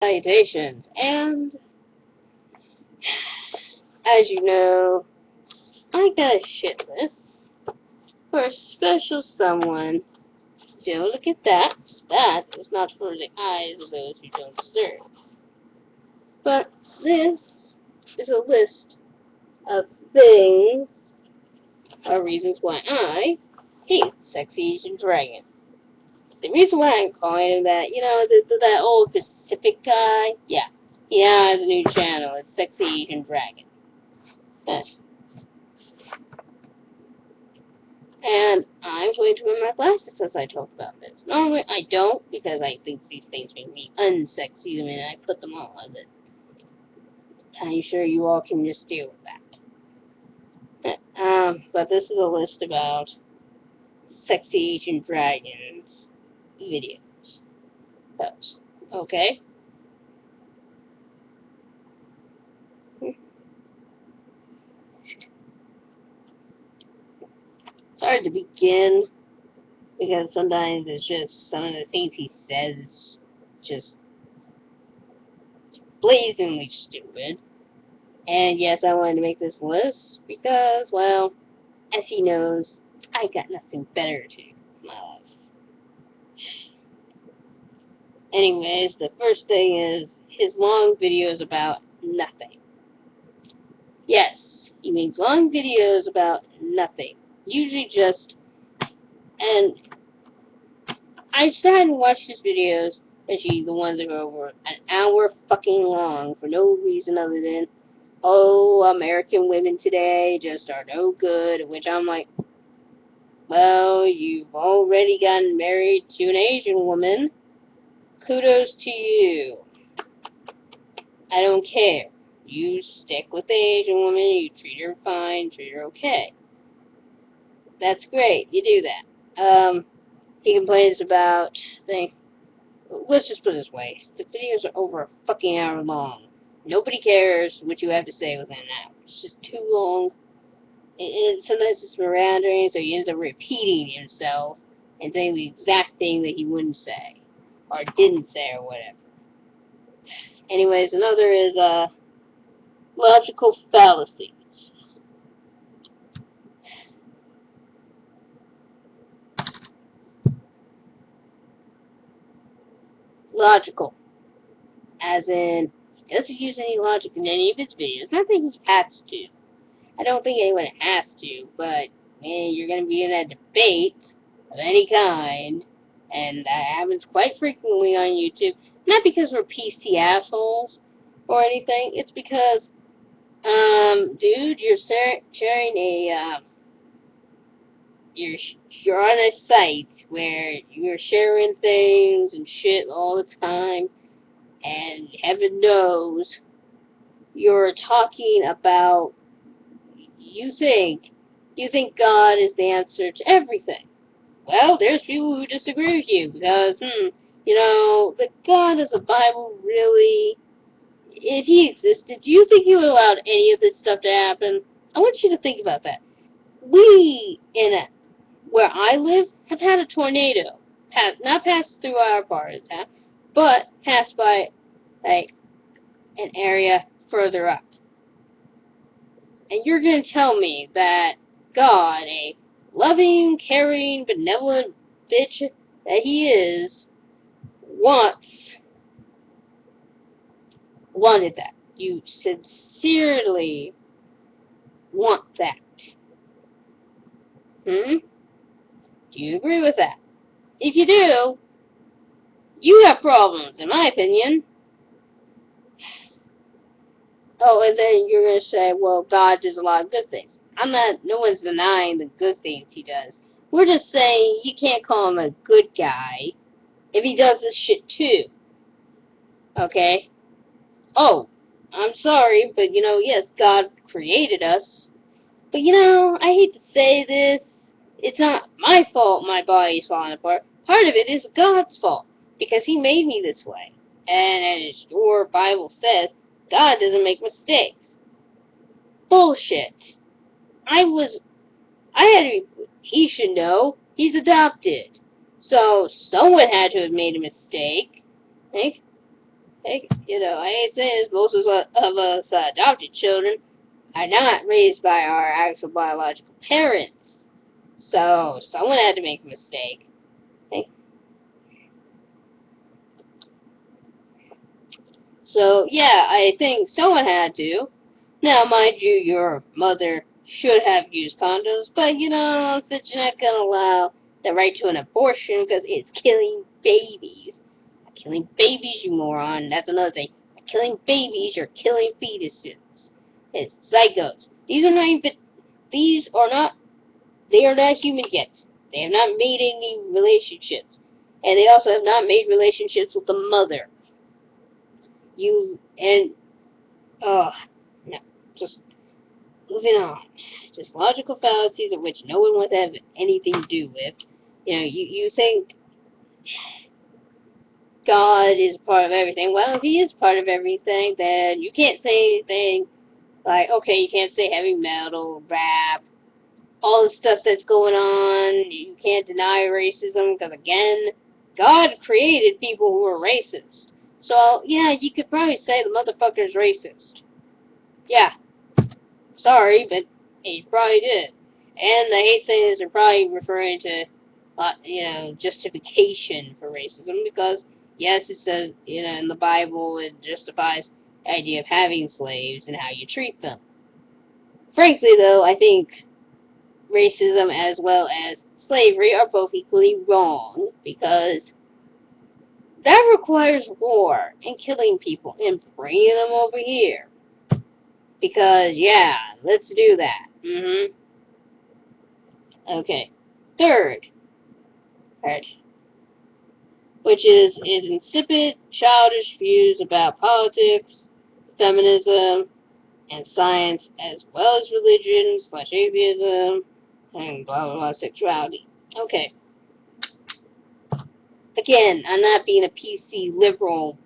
Salutations, and as you know, I got a shit list for a special someone. Don't look at that. That is not for the eyes of those who don't deserve. But this is a list of things or reasons why I hate Sexyasiandragon. The reason why I'm calling him that, that old Pacific guy, yeah, he has a new channel. It's Sexyasiandragon. And I'm going to wear my glasses as I talk about this. Normally I don't, because I think these things make me unsexy the minute I put them on, but I'm sure you all can just deal with that. But this is a list about sexy Asian dragons videos. Those. Okay? It's hard to begin, because sometimes it's just some of the things he says just blazingly stupid. And yes, I wanted to make this list because, well, as he knows, I got nothing better to do with my life. Anyways, the first thing is his long videos about nothing. Yes, he makes long videos about nothing. Usually just, and I've started to watch his videos, especially the ones that are over an hour fucking long for no reason other than, oh, American women today just are no good, which I'm like, well, you've already gotten married to an Asian woman. Kudos to you. I don't care. You stick with the Asian woman, you treat her fine, treat her okay. That's great, you do that. He complains about things. Let's just put it this way. The videos are over a fucking hour long. Nobody cares what you have to say within an hour. It's just too long. And sometimes it's meandering, so he ends up repeating himself and saying the exact thing that he wouldn't say, or didn't say, or whatever. Anyways, another is, logical fallacies. Logical. As in, he doesn't use any logic in any of his videos. Not that he has to. I don't think anyone has to, but, man, you're going to be in a debate of any kind, and that happens quite frequently on YouTube. Not because we're PC assholes or anything. It's because, dude, you're sharing a, you're on a site where you're sharing things and shit all the time, and heaven knows you're talking about you think God is the answer to everything. Well, there's people who disagree with you because, the God of the Bible really, if he existed, do you think he would allow any of this stuff to happen? I want you to think about that. We, where I live, have had a tornado. Not passed through our part of town, but passed by, like, an area further up. And you're going to tell me that God, a loving, caring, benevolent bitch that he is, wanted that. You sincerely want that. Do you agree with that? If you do, you have problems, in my opinion. Oh, and then you're going to say, well, God does a lot of good things. No one's denying the good things he does. We're just saying you can't call him a good guy if he does this shit too. Okay? Oh, I'm sorry, but yes, God created us. But I hate to say this, it's not my fault my body's falling apart. Part of it is God's fault, because he made me this way. And as your Bible says, God doesn't make mistakes. Bullshit. He should know, he's adopted. So, someone had to have made a mistake. Right? Hey, I hate saying this, most of us adopted children are not raised by our actual biological parents. So, someone had to make a mistake. Hey. So, yeah, I think someone had to. Now, mind you, your mother should have used condoms, but since you're not gonna allow the right to an abortion because it's killing babies. Killing babies, you moron. That's another thing. Killing babies, you're killing fetuses. It's zygotes. These are not, they are not human yet. They have not made any relationships. And they also have not made relationships with the mother. Oh, no. Just moving on. Just logical fallacies of which no one wants to have anything to do with. You think God is part of everything. Well, if he is part of everything, then you can't say anything like, okay, you can't say heavy metal, rap, all the stuff that's going on. You can't deny racism because, again, God created people who are racist. So, yeah, you could probably say the motherfucker's racist. Yeah, sorry, but he probably did. And I hate saying this, they're probably referring to, justification for racism because, yes, it says, in the Bible, it justifies the idea of having slaves and how you treat them. Frankly, though, I think racism as well as slavery are both equally wrong because that requires war and killing people and bringing them over here. Because, yeah, let's do that. Okay. Third, which is insipid, childish views about politics, feminism, and science, as well as religion / atheism, and blah blah blah, sexuality. Okay. Again, I'm not being a PC liberal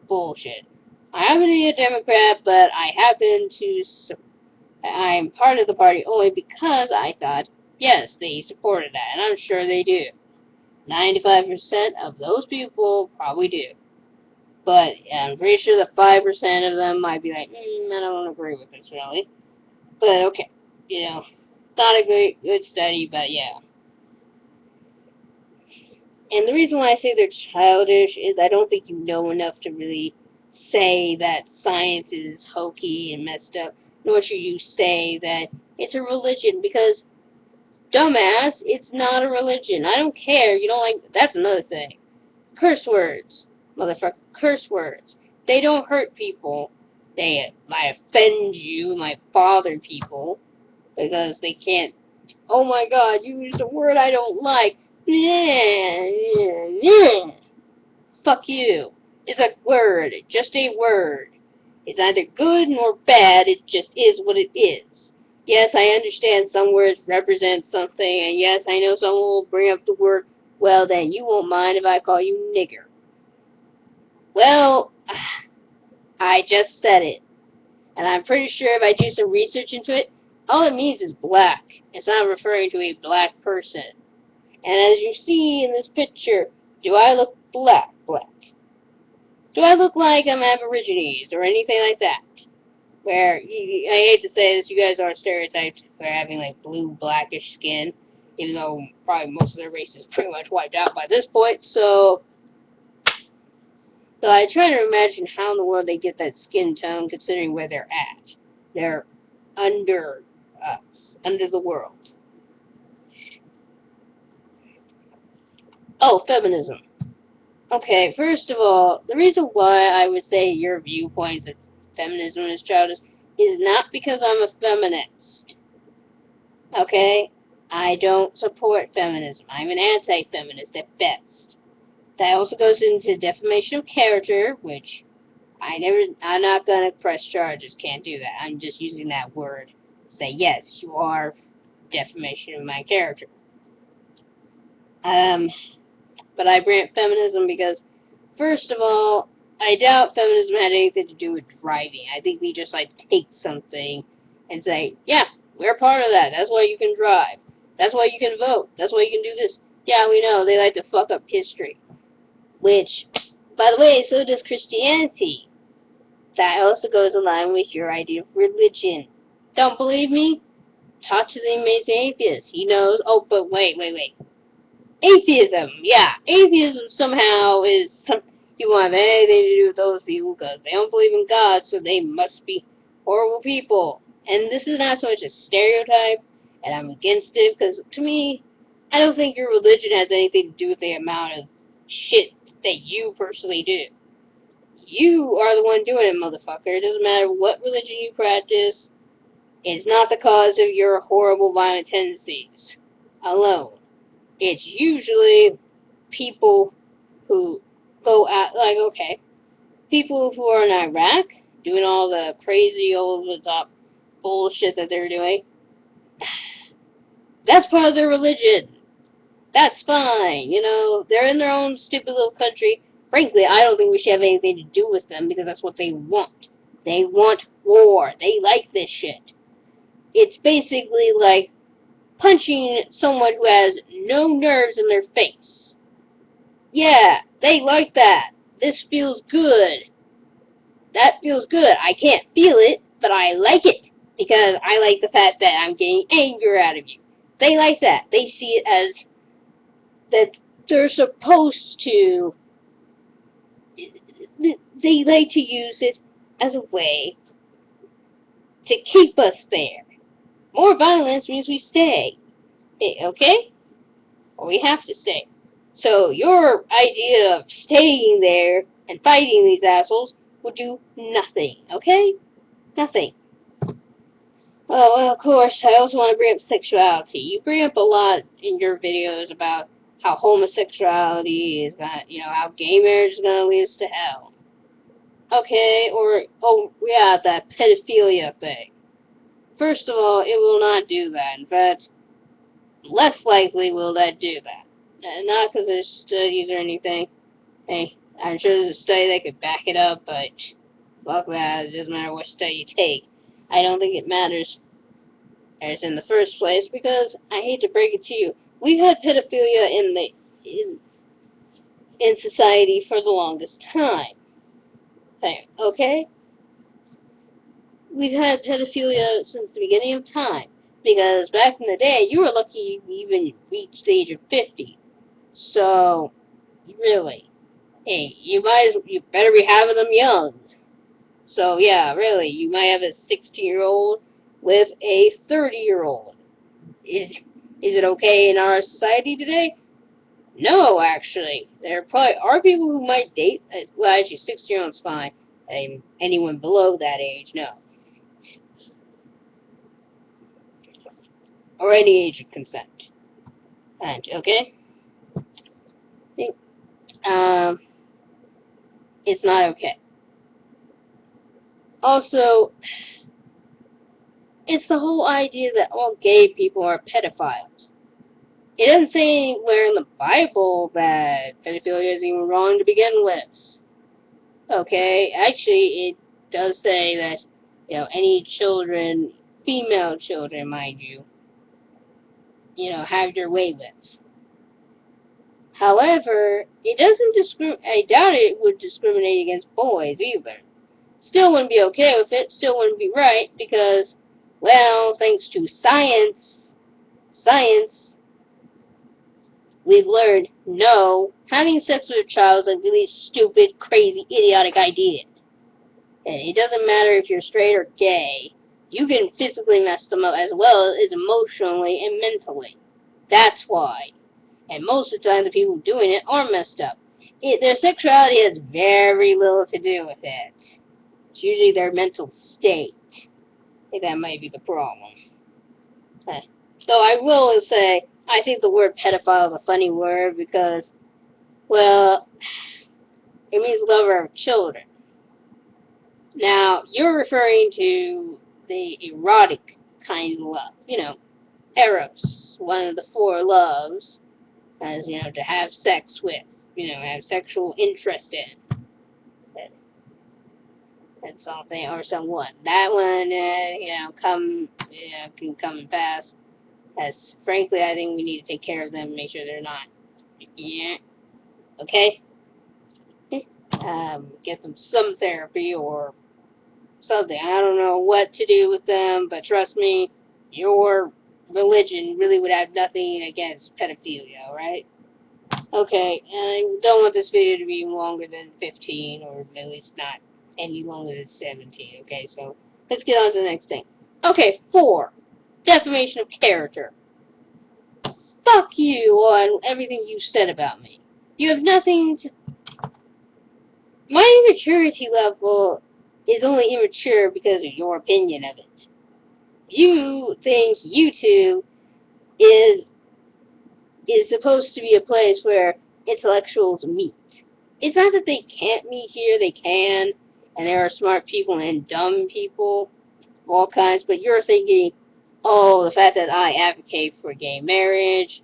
bullshit. I happen to be a Democrat, but I'm part of the party only because I thought, yes, they supported that, and I'm sure they do. 95% of those people probably do. But I'm pretty sure the 5% of them might be like, I don't agree with this really. But okay, it's not a good study, but yeah. And the reason why I say they're childish is I don't think you know enough to really say that science is hokey and messed up, nor should you say that it's a religion, because, dumbass, it's not a religion. I don't care. You don't like, that's another thing. Curse words. Motherfucker, curse words. They don't hurt people. They might offend you, might bother people, because they can't, oh my god, you used a word I don't like. Fuck you. It's a word, just a word. It's neither good nor bad, it just is what it is. Yes, I understand some words represent something, and yes, I know someone will bring up the word, well then, you won't mind if I call you nigger. Well, I just said it. And I'm pretty sure if I do some research into it, all it means is black. It's not referring to a black person. And as you see in this picture, do I look black? Do I look like I'm Aborigines or anything like that? Where, I hate to say this, you guys are stereotyped for having like blue, blackish skin, even though probably most of their race is pretty much wiped out by this point, so I try to imagine how in the world they get that skin tone considering where they're at. They're under us, under the world. Oh, feminism. Okay, first of all, the reason why I would say your viewpoints of feminism is childish is not because I'm a feminist. Okay? I don't support feminism. I'm an anti-feminist at best. That also goes into defamation of character, which I'm not gonna press charges, can't do that. I'm just using that word to say, yes, you are defamation of my character. But I bring up feminism because, first of all, I doubt feminism had anything to do with driving. I think we just take something and say, yeah, we're part of that. That's why you can drive. That's why you can vote. That's why you can do this. Yeah, we know they like to fuck up history. Which, By the way, so does Christianity. That also goes in line with your idea of religion. Don't believe me? Talk to the amazing atheist. He knows. Oh, but wait. Atheism, yeah. Atheism somehow is some. You won't have anything to do with those people because they don't believe in God, so they must be horrible people. And this is not so much a stereotype, and I'm against it because to me, I don't think your religion has anything to do with the amount of shit that you personally do. You are the one doing it, motherfucker. It doesn't matter what religion you practice. It's not the cause of your horrible violent tendencies alone. It's usually people who go out, like, okay, people who are in Iraq doing all the crazy over-the-top bullshit that they're doing. That's part of their religion. That's fine, they're in their own stupid little country. Frankly, I don't think we should have anything to do with them because that's what they want. They want war. They like this shit. It's basically like punching someone who has no nerves in their face. Yeah, they like that. This feels good. That feels good. I can't feel it, but I like it because I like the fact that I'm getting anger out of you. They like that. They see it as that they're supposed to. They like to use it as a way to keep us there. More violence means we stay. Okay? Or we have to stay. So your idea of staying there and fighting these assholes would do nothing, okay? Nothing. Oh, well, of course, I also want to bring up sexuality. You bring up a lot in your videos about how homosexuality is gonna, how gay marriage is gonna lead us to hell. Okay, or, oh, yeah, that pedophilia thing. First of all, it will not do that. In fact, less likely will that do that. Not because there's studies or anything. Hey, I'm sure there's a study that could back it up, but fuck that. It doesn't matter what study you take. I don't think it matters as in the first place because I hate to break it to you. We've had pedophilia in society for the longest time. Okay? We've had pedophilia since the beginning of time. Because back in the day, you were lucky you even reached the age of 50. So, really, hey, you better be having them young. So yeah, really, you might have a 16-year-old with a 30-year-old. Is it okay in our society today? No, actually. There probably are people who might date. Well, actually, 16-year-old's fine. Anyone below that age, no. Or any age of consent. And okay, um, it's not okay. Also, it's the whole idea that all gay people are pedophiles. It doesn't say anywhere in the Bible that pedophilia is even wrong to begin with. Okay, actually, it does say that, any children, female children, mind you, have your way with. However, it doesn't I doubt it would discriminate against boys either. Still wouldn't be okay with it, still wouldn't be right, because, well, thanks to science, we've learned, no, having sex with a child is a really stupid, crazy, idiotic idea. And it doesn't matter if you're straight or gay. You can physically mess them up as well as emotionally and mentally. That's why. And most of the time the people doing it are messed up. Their sexuality has very little to do with it. It's usually their mental state. I think that might be the problem. Though I will say, I think the word pedophile is a funny word because, well, it means lover of children. Now, you're referring to the erotic kind of love. Eros, one of the four loves, as, to have sex with, have sexual interest in. And something or someone. That one, can come and pass. As frankly, I think we need to take care of them and make sure they're not. Yeah. Okay? get them some therapy or something. I don't know what to do with them, but trust me, your religion really would have nothing against pedophilia, right? Okay, and I don't want this video to be longer than 15, or at least not any longer than 17, okay? So, let's get on to the next thing. Okay, 4. Defamation of character. Fuck you on everything you said about me. You have nothing to... My immaturity level is only immature because of your opinion of it. You think YouTube is supposed to be a place where intellectuals meet. It's not that they can't meet here, they can, and there are smart people and dumb people, all kinds, but you're thinking, oh, the fact that I advocate for gay marriage,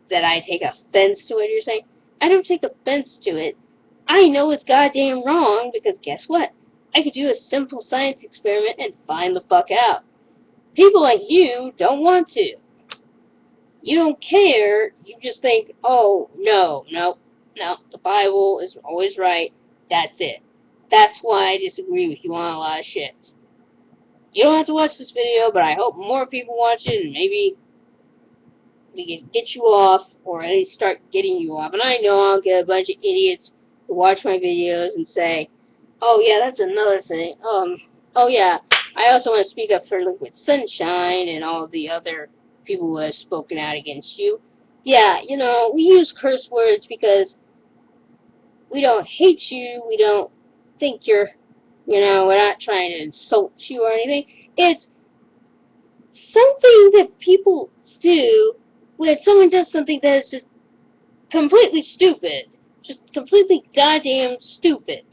that I take offense to it, you're saying, I don't take offense to it. I know it's goddamn wrong, because guess what? I could do a simple science experiment and find the fuck out. People like you don't want to. You don't care. You just think, oh, no, the Bible is always right. That's it. That's why I disagree with you on a lot of shit. You don't have to watch this video, but I hope more people watch it, and maybe we can get you off, or at least start getting you off. And I know I'll get a bunch of idiots who watch my videos and say, oh yeah, that's another thing. Oh yeah, I also want to speak up for Liquid Sunshine and all the other people who have spoken out against you. Yeah, you know, we use curse words because we don't hate you, we don't think you're, you know, we're not trying to insult you or anything. It's something that people do when someone does something that is just completely stupid. Just completely goddamn stupid.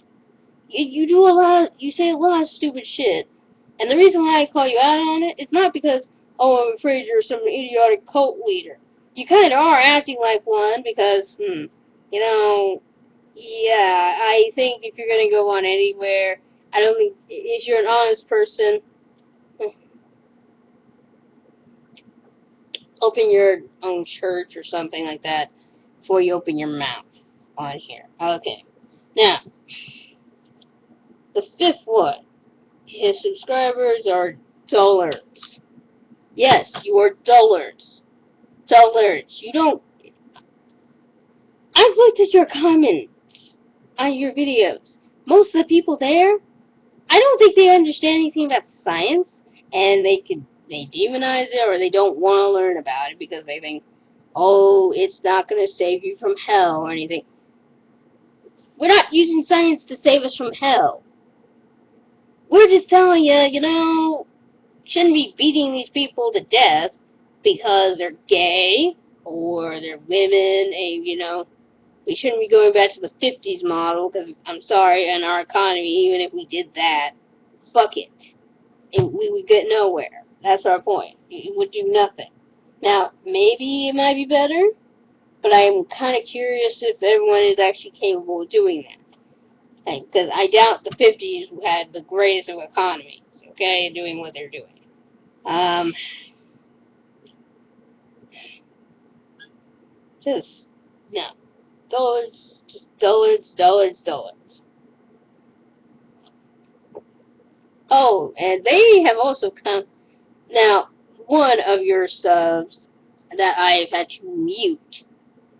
You do a lot, you say a lot of stupid shit. And the reason why I call you out on it is not because, oh, I'm afraid you're some idiotic cult leader. You kind of are acting like one because, you know, yeah, I think if you're going to go on anywhere, I don't think, if you're an honest person, open your own church or something like that before you open your mouth on here. Okay. Now, the 5th one. His subscribers are dullards. Yes, you are dullards. Dullards. You don't... I've looked at your comments on your videos. Most of the people there, I don't think they understand anything about science, and they demonize it, or they don't want to learn about it because they think, oh, it's not going to save you from hell or anything. We're not using science to save us from hell. We're just telling you, you know, shouldn't be beating these people to death because they're gay or they're women, and, you know, we shouldn't be going back to the 50s model because, I'm sorry, in our economy, even if we did that, fuck it. We would get nowhere. That's our point. It would do nothing. Now, maybe it might be better, but I'm kind of curious if everyone is actually capable of doing that. Because I doubt the 50s had the greatest of economies, okay, doing what they're doing. Just, no. Dullards, just dullards, dullards, dullards. Oh, and they have also come, now, one of your subs that I've had to mute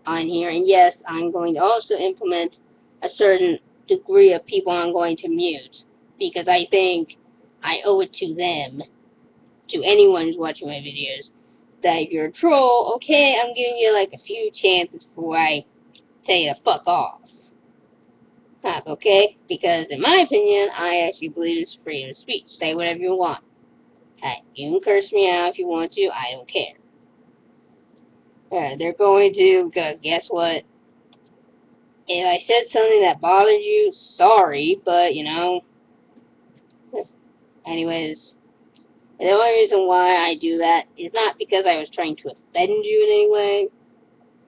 on here, and yes, I'm going to also implement a certain degree of people I'm going to mute, because I think I owe it to them, to anyone who's watching my videos, that if you're a troll, okay, I'm giving you like a few chances before I tell you to fuck off. Okay? Because in my opinion, I actually believe it's freedom of speech. Say whatever you want. You can curse me out if you want to, I don't care. They're going to, because guess what? If I said something that bothered you, sorry, but, you know, anyways, the only reason why I do that is not because I was trying to offend you in any way.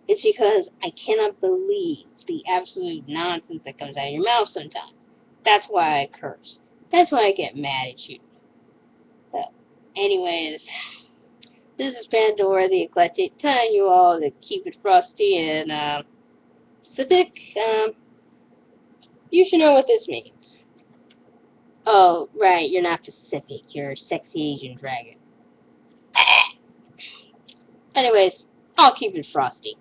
It's because I cannot believe the absolute nonsense that comes out of your mouth sometimes. That's why I curse. That's why I get mad at you. But anyways, this is Pandora the Eclectic, telling you all to keep it frosty and Pacific. You should know what this means. Oh, right, you're not Pacific. You're a sexy Asian dragon. Anyways, I'll keep it frosty.